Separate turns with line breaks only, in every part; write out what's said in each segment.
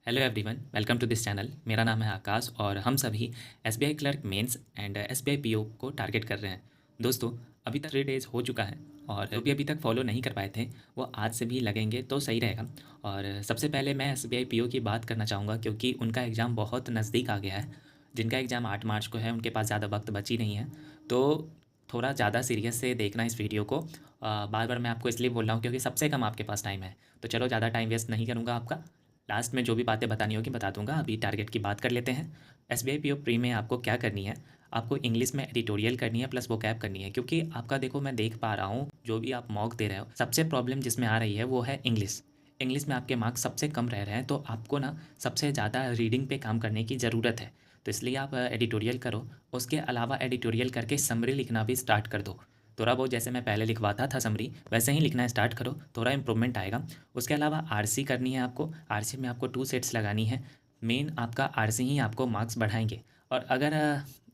Hello everyone, welcome to this channel. मेरा नाम है आकाश और हम सभी SBI clerk mains and SBI PO को टारगेट कर रहे हैं। दोस्तों, अभी तक 3 डेज़ हो चुका है और जो भी अभी तक फॉलो नहीं कर पाए थे वो आज से भी लगेंगे तो सही रहेगा। और सबसे पहले मैं एसबीआई पीओ की बात करना चाहूँगा क्योंकि उनका एग्ज़ाम बहुत नज़दीक आ गया है। जिनका एग्ज़ाम 8 मार्च को है उनके पास ज़्यादा वक्त बची नहीं है, तो थोड़ा ज़्यादा सीरियस से देखना इस वीडियो को। बार बार मैं आपको इसलिए बोल रहा हूँ क्योंकि सबसे कम आपके पास टाइम है। तो चलो, ज़्यादा टाइम वेस्ट नहीं करूँगा आपका। लास्ट में जो भी बातें बतानी होगी बता दूंगा। अभी टारगेट की बात कर लेते हैं। S B I P O pre में आपको क्या करनी है? आपको इंग्लिश में एडिटोरियल करनी है प्लस वो कैप करनी है, क्योंकि आपका देखो मैं देख पा रहा हूँ जो भी आप मॉक दे रहे हो सबसे प्रॉब्लम जिसमें आ रही है वो है इंग्लिश। इंग्लिश में आपके मार्क्स सबसे कम रह रहे हैं, तो आपको ना सबसे ज़्यादा रीडिंग पे काम करने की ज़रूरत है। तो इसलिए आप एडिटोरियल करो। उसके अलावा एडिटोरियल करके समरी लिखना भी स्टार्ट कर दो। थोड़ा बहुत जैसे मैं पहले लिखवाता था समरी, वैसे ही लिखना स्टार्ट करो, थोड़ा इंप्रूवमेंट आएगा। उसके अलावा आरसी करनी है आपको। आरसी में आपको 2 सेट्स लगानी है। मेन आपका आरसी ही आपको मार्क्स बढ़ाएंगे। और अगर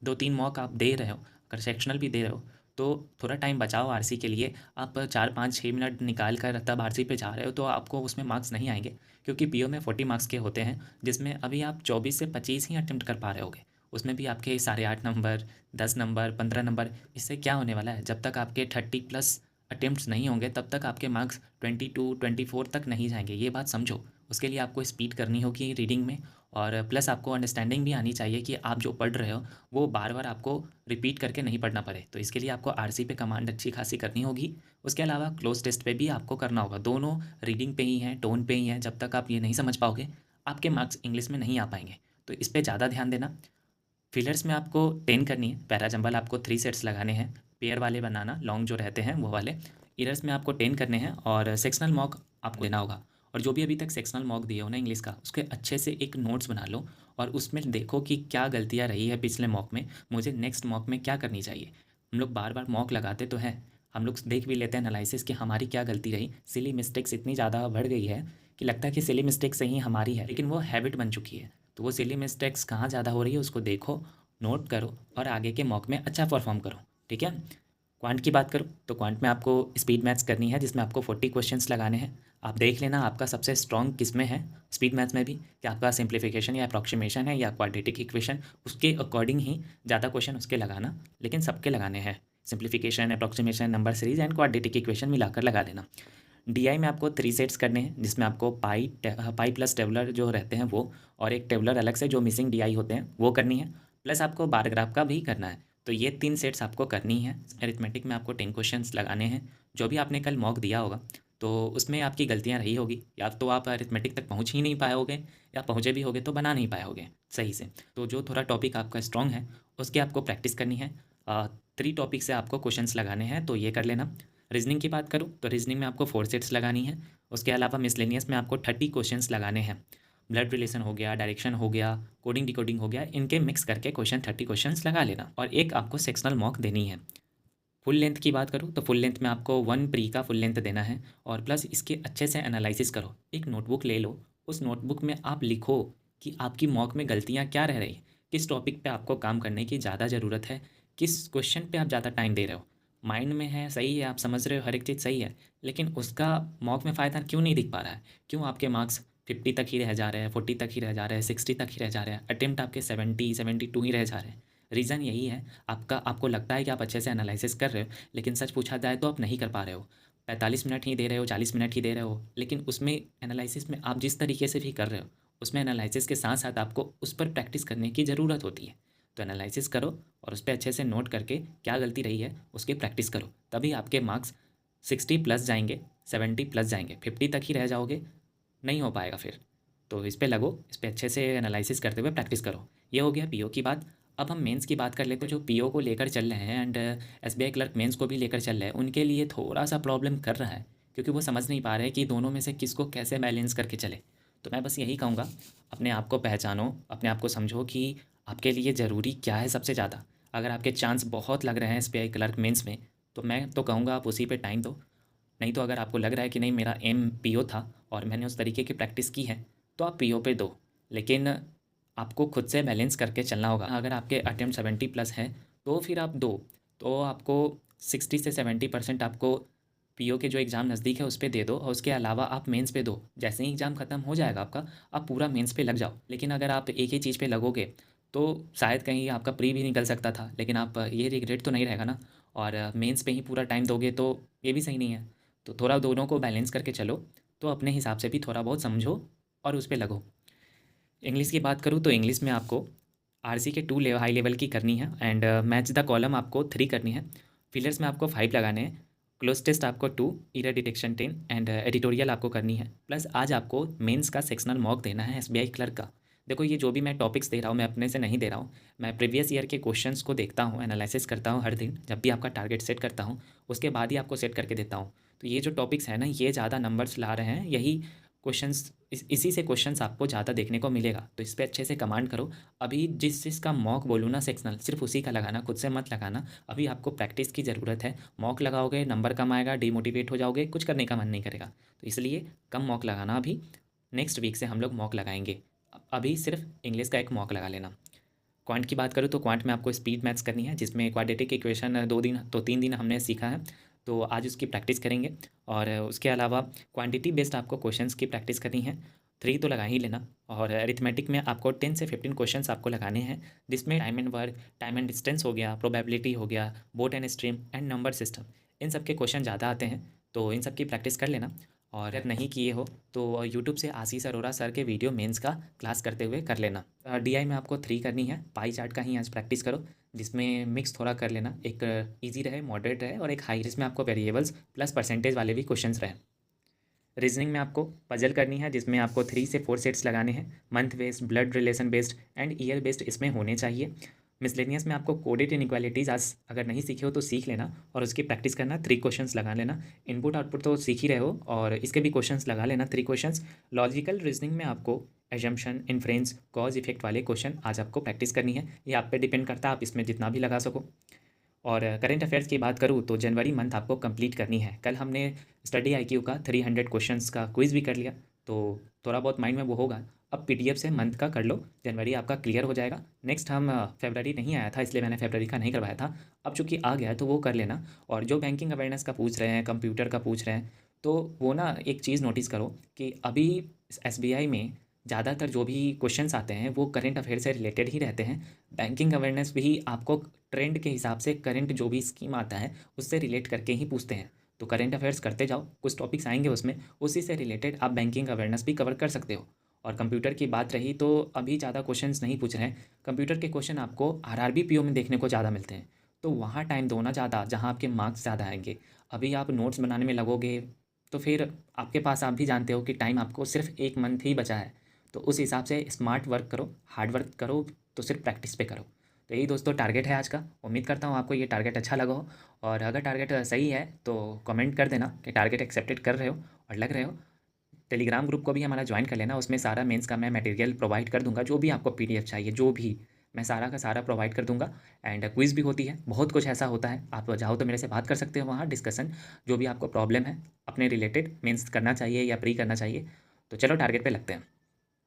2-3 मॉक आप दे रहे हो, अगर सेक्शनल भी दे रहे हो, तो थोड़ा टाइम बचाओ आरसी के लिए। आप 4-5-6 मिनट निकाल कर तब आरसी पे जा रहे हो तो आपको उसमें मार्क्स नहीं आएंगे, क्योंकि पीओ में 40 मार्क्स के होते हैं, जिसमें अभी आप 24 से 25 ही अटेम्प्ट कर पा रहे होगे। उसमें भी आपके 8.5 नंबर, 10 नंबर, 15 नंबर। इससे क्या होने वाला है, जब तक आपके 30+ अटेम्प्ट्स नहीं होंगे तब तक आपके मार्क्स 22-24 तक नहीं जाएंगे। ये बात समझो। उसके लिए आपको स्पीड करनी होगी रीडिंग में, और प्लस आपको अंडरस्टैंडिंग भी आनी चाहिए कि आप जो पढ़ रहे हो वो बार बार आपको रिपीट करके नहीं पढ़ना पड़े। तो इसके लिए आपको आरसी पे कमांड अच्छी खासी करनी होगी। उसके अलावा क्लोज टेस्ट पे भी आपको करना होगा। दोनों रीडिंग पे ही हैं, टोन पे ही हैं। जब तक आप ये नहीं समझ पाओगे आपके मार्क्स इंग्लिश में नहीं आ पाएंगे। तो इस पर ज़्यादा ध्यान देना। फिलर्स में आपको 10 करनी है। पैराजंबल आपको 3 सेट्स लगाने हैं, पेयर वाले बनाना, लॉन्ग जो रहते हैं वो वाले। इरर्स में आपको 10 करने हैं और सेक्शनल मॉक आपको देना होगा। और जो भी अभी तक सेक्शनल मॉक दिए हो ना इंग्लिश का, उसके अच्छे से एक नोट्स बना लो और उसमें देखो कि क्या गलतियाँ रही है पिछले मॉक में, मुझे नेक्स्ट मॉक में क्या करनी चाहिए। हम लोग बार बार मॉक लगाते तो हैं, हम लोग देख भी लेते हैं एनालिसिस कि हमारी क्या गलती रही। सिली मिस्टेक्स इतनी ज़्यादा बढ़ गई है कि लगता है कि सिली मिस्टेक से ही हमारी है, लेकिन वो हैबिट बन चुकी है। तो वो सिली मिस्टेक्स कहाँ ज़्यादा हो रही है उसको देखो, नोट करो और आगे के मॉक में अच्छा परफॉर्म करो। ठीक है। क्वांट की बात करूँ तो क्वांट में आपको स्पीड मैथ्स करनी है, जिसमें आपको 40 क्वेश्चंस लगाने हैं। आप देख लेना आपका सबसे स्ट्रॉन्ग किस में है स्पीड मैथ्स में भी, कि आपका सिंप्लीफिकेशन या अप्रॉक्सीमेशन है या क्वाड्रेटिक इक्वेशन। उसके अकॉर्डिंग ही ज़्यादा क्वेश्चन उसके लगाना, लेकिन सबके लगाने हैं। Simplification, approximation, number series and quadratic equation मिलाकर लगा देना। डीआई में आपको 3 सेट्स करने हैं, जिसमें आपको पाई प्लस टेबलर जो रहते हैं वो, और एक टेबलर अलग से जो मिसिंग डीआई होते हैं वो करनी है। प्लस आपको बार ग्राफ का भी करना है। तो ये 3 सेट्स आपको करनी है। अरिथमेटिक में आपको 10 क्वेश्चंस लगाने हैं। जो भी आपने कल मॉक दिया होगा तो उसमें आपकी गलतियाँ रही होगी, या तो आप अरिथमेटिक तक पहुँच ही नहीं पाए होगे, या पहुँचे भी होगे तो बना नहीं पाए होगे सही से। तो जो थोड़ा टॉपिक आपका स्ट्रॉन्ग है उसकी आपको प्रैक्टिस करनी है। 3 टॉपिक से आपको क्वेश्चंस लगाने हैं, तो ये कर लेना। रीजनिंग की बात करूँ तो रीजनिंग में आपको 4 सेट्स लगानी है। उसके अलावा मिसलेनियस में आपको 30 क्वेश्चंस लगाने हैं। ब्लड रिलेशन हो गया, डायरेक्शन हो गया, कोडिंग डिकोडिंग हो गया, इनके मिक्स करके 30 क्वेश्चंस लगा लेना। और एक आपको सेक्शनल मॉक देनी है। फुल लेंथ की बात करूँ तो फुल लेंथ में आपको 1 प्री का फुल लेंथ देना है। और प्लस इसके अच्छे से एनालिसिस करो। एक नोटबुक ले लो, उस नोटबुक में आप लिखो कि आपकी मॉक में गलतियाँ क्या रह रही हैं, किस टॉपिक पे आपको काम करने की ज़्यादा ज़रूरत है, किस क्वेश्चन पे आप ज़्यादा टाइम दे रहे हो। माइंड में है सही है, आप समझ रहे हो, हर एक चीज़ सही है, लेकिन उसका मॉक में फ़ायदा क्यों नहीं दिख पा रहा है? क्यों आपके मार्क्स 50 तक ही रह जा रहे हैं, 40 तक ही रह जा रहे हैं, 60 तक ही रह जा रहे हैं, अटेम्प्ट आपके 70-72 ही रह जा रहे हैं? रीज़न यही है। आपको लगता है कि आप अच्छे से एनालिसिस कर रहे हो, लेकिन सच पूछा जाए तो आप नहीं कर पा रहे हो। 45 मिनट ही दे रहे हो, 40 मिनट ही दे रहे हो, लेकिन उसमें एनालिसिस में आप जिस तरीके से भी कर रहे हो, उसमें एनालिसिस के साथ साथ आपको उस पर प्रैक्टिस करने की ज़रूरत होती है। तो एनालिसिस करो और उस पर अच्छे से नोट करके क्या गलती रही है उसकी प्रैक्टिस करो, तभी आपके मार्क्स 60+ जाएंगे, 70+ जाएंगे। 50 तक ही रह जाओगे, नहीं हो पाएगा फिर। तो इस पे लगो, इस पे अच्छे से एनालिसिस करते हुए प्रैक्टिस करो। ये हो गया पीओ की बात। अब हम मेंस की बात कर लेते हैं। जो पीओ को लेकर चल रहे हैं एंड एसबीआई क्लर्क मेंस को भी लेकर चल रहे हैं, उनके लिए थोड़ा सा प्रॉब्लम कर रहा है, क्योंकि वो समझ नहीं पा रहे कि दोनों में से किसको कैसे बैलेंस करके चले। तो मैं बस यही कहूँगा, अपने आप को पहचानो, अपने आप को समझो कि आपके लिए ज़रूरी क्या है सबसे ज़्यादा। अगर आपके चांस बहुत लग रहे हैं एसबीआई क्लर्क मेंस में, तो मैं तो कहूँगा आप उसी पे टाइम दो। नहीं तो अगर आपको लग रहा है कि नहीं, मेरा एम पीओ था और मैंने उस तरीके की प्रैक्टिस की है, तो आप पीओ पे दो। लेकिन आपको खुद से बैलेंस करके चलना होगा। अगर आपके अटेम्प्ट 70+ है तो फिर आप दो, तो आपको 60 से 70% आपको पीओ के जो एग्ज़ाम नज़दीक है उस पे दे दो और उसके अलावा आप मेंस पे दो। जैसे ही एग्ज़ाम ख़त्म हो जाएगा आपका, आप पूरा मेंस पे लग जाओ। लेकिन अगर आप एक ही चीज़ पे लगोगे तो शायद कहीं आपका प्री भी निकल सकता था, लेकिन आप ये रिग्रेट तो नहीं रहेगा ना। और मेंस पे ही पूरा टाइम दोगे तो ये भी सही नहीं है। तो थोड़ा दोनों को बैलेंस करके चलो, तो अपने हिसाब से भी थोड़ा बहुत समझो और उस पे लगो। इंग्लिश की बात करूँ तो इंग्लिश में आपको आरसी के 2 हाई लेवल की करनी है एंड मैच द कॉलम आपको 3 करनी है। फिलर्स में आपको 5 लगाने हैं। क्लोज टेस्ट आपको 2, एरर डिटेक्शन 10 एंड एडिटोरियल आपको करनी है। प्लस आज आपको मेंस का सेक्शनल मॉक देना है एसबीआई क्लर्क का। देखो ये जो भी मैं टॉपिक्स दे रहा हूँ मैं अपने से नहीं दे रहा हूँ। मैं प्रीवियस ईयर के क्वेश्चंस को देखता हूँ, एनालिसिस करता हूँ हर दिन जब भी आपका टारगेट सेट करता हूँ, उसके बाद ही आपको सेट करके देता हूँ। तो ये जो टॉपिक्स है ना, ये ज़्यादा नंबर्स ला रहे हैं, यही क्वेश्चंस इसी से क्वेश्चंस आपको ज़्यादा देखने को मिलेगा। तो इस पे अच्छे से कमांड करो। अभी जिस चीज़ का मॉक बोलूँ ना सेक्शनल, सिर्फ उसी का लगाना, खुद से मत लगाना। अभी आपको प्रैक्टिस की ज़रूरत है। मॉक लगाओगे नंबर कम आएगा, डिमोटिवेट हो जाओगे, कुछ करने का मन नहीं करेगा। तो इसलिए कम मॉक लगाना अभी। नेक्स्ट वीक से हम लोग मॉक लगाएंगे। अभी सिर्फ इंग्लिश का एक मॉक लगा लेना। क्वांट की बात करूँ तो क्वांट में आपको स्पीड मैथ्स करनी है, जिसमें क्वाड्रेटिक इक्वेशन 3 दिन हमने सीखा है, तो आज उसकी प्रैक्टिस करेंगे। और उसके अलावा क्वांटिटी बेस्ड आपको क्वेश्चंस की प्रैक्टिस करनी है। 3 तो लगा ही लेना। और अरिथमेटिक में आपको 10 से 15 क्वेश्चंस आपको लगाने हैं, जिसमें time and work, time and distance हो गया, प्रोबेबिलिटी हो गया, boat and stream and number system, इन सब के क्वेश्चन ज़्यादा आते हैं, तो इन सब की प्रैक्टिस कर लेना। और अगर नहीं किए हो तो यूट्यूब से आशीष अरोरा सर के वीडियो मेंस का क्लास करते हुए कर लेना। डीआई में आपको 3 करनी है। पाई चार्ट का ही आज प्रैक्टिस करो, जिसमें मिक्स थोड़ा कर लेना, एक इजी रहे, मॉडरेट रहे और एक हाई, जिसमें आपको वेरिएबल्स प्लस परसेंटेज वाले भी क्वेश्चंस रहे। रीजनिंग में आपको पजल करनी है, जिसमें आपको 3 से 4 सेट्स लगाने हैं। Month based, blood relation based and year based इसमें होने चाहिए। मिसलेनियस में आपको कोडेड इनइक्वालिटीज़ आज अगर नहीं सीखे हो तो सीख लेना और उसकी प्रैक्टिस करना। 3 क्वेश्चंस लगा लेना। इनपुट आउटपुट तो सीख ही रहे हो और इसके भी क्वेश्चंस लगा लेना, 3 क्वेश्चंस। लॉजिकल रीजनिंग में आपको एजम्पशन, इन्फ्रेंस, कॉज इफेक्ट वाले क्वेश्चन आज आपको प्रैक्टिस करनी है। ये आप पे डिपेंड करता है, आप इसमें जितना भी लगा सको। और करंट अफेयर्स की बात करूँ तो जनवरी मंथ आपको कंप्लीट करनी है। कल हमने स्टडी आईक्यू का 300 क्वेश्चंस का क्विज़ भी कर लिया, तो थोड़ा बहुत माइंड में वो होगा। अब पीडीएफ से मंथ का कर लो, जनवरी आपका क्लियर हो जाएगा। नेक्स्ट हम फरवरी नहीं आया था इसलिए मैंने फरवरी का नहीं करवाया था, अब चूँकि आ गया है तो वो कर लेना। और जो बैंकिंग अवेयरनेस का पूछ रहे हैं, कंप्यूटर का पूछ रहे हैं, तो वो ना एक चीज़ नोटिस करो कि अभी एसबीआई में ज़्यादातर जो भी क्वेश्चंस आते हैं वो करंट अफेयर से रिलेटेड ही रहते हैं। बैंकिंग अवेयरनेस भी आपको ट्रेंड के हिसाब से करंट जो भी स्कीम आता है उससे रिलेट करके ही पूछते हैं। तो करंट अफेयर्स करते जाओ, कुछ टॉपिक्स आएंगे उसमें, उसी से रिलेटेड आप बैंकिंग अवेयरनेस भी कवर कर सकते हो। और कंप्यूटर की बात रही तो अभी ज़्यादा क्वेश्चंस नहीं पूछ रहे हैं। कंप्यूटर के क्वेश्चन आपको आरआरबी पीओ में देखने को ज़्यादा मिलते हैं, तो वहाँ टाइम दो ना ज़्यादा, जहाँ आपके मार्क्स ज़्यादा आएंगे। अभी आप नोट्स बनाने में लगोगे तो फिर आपके पास, आप भी जानते हो कि टाइम आपको सिर्फ 1 मंथ ही बचा है। तो उस हिसाब से स्मार्ट वर्क करो, हार्ड वर्क करो, तो सिर्फ प्रैक्टिस पे करो। तो यही दोस्तों टारगेट है आज का। उम्मीद करता हूँ आपको ये टारगेट अच्छा लगा हो। और अगर टारगेट सही है तो कमेंट कर देना कि टारगेट एक्सेप्टेड कर रहे हो और लग रहे हो। टेलीग्राम ग्रुप को भी हमारा ज्वाइन कर लेना, उसमें सारा मेंस का मैं मटेरियल प्रोवाइड कर दूंगा। जो भी आपको पीडीएफ चाहिए, जो भी, मैं सारा का सारा प्रोवाइड कर दूंगा। एंड क्विज़ भी होती है, बहुत कुछ ऐसा होता है। आप चाहो तो मेरे से बात कर सकते हो वहाँ, डिस्कशन, जो भी आपको प्रॉब्लम है अपने रिलेटेड, मेंस करना चाहिए या प्री करना चाहिए। तो चलो टारगेट पे लगते हैं।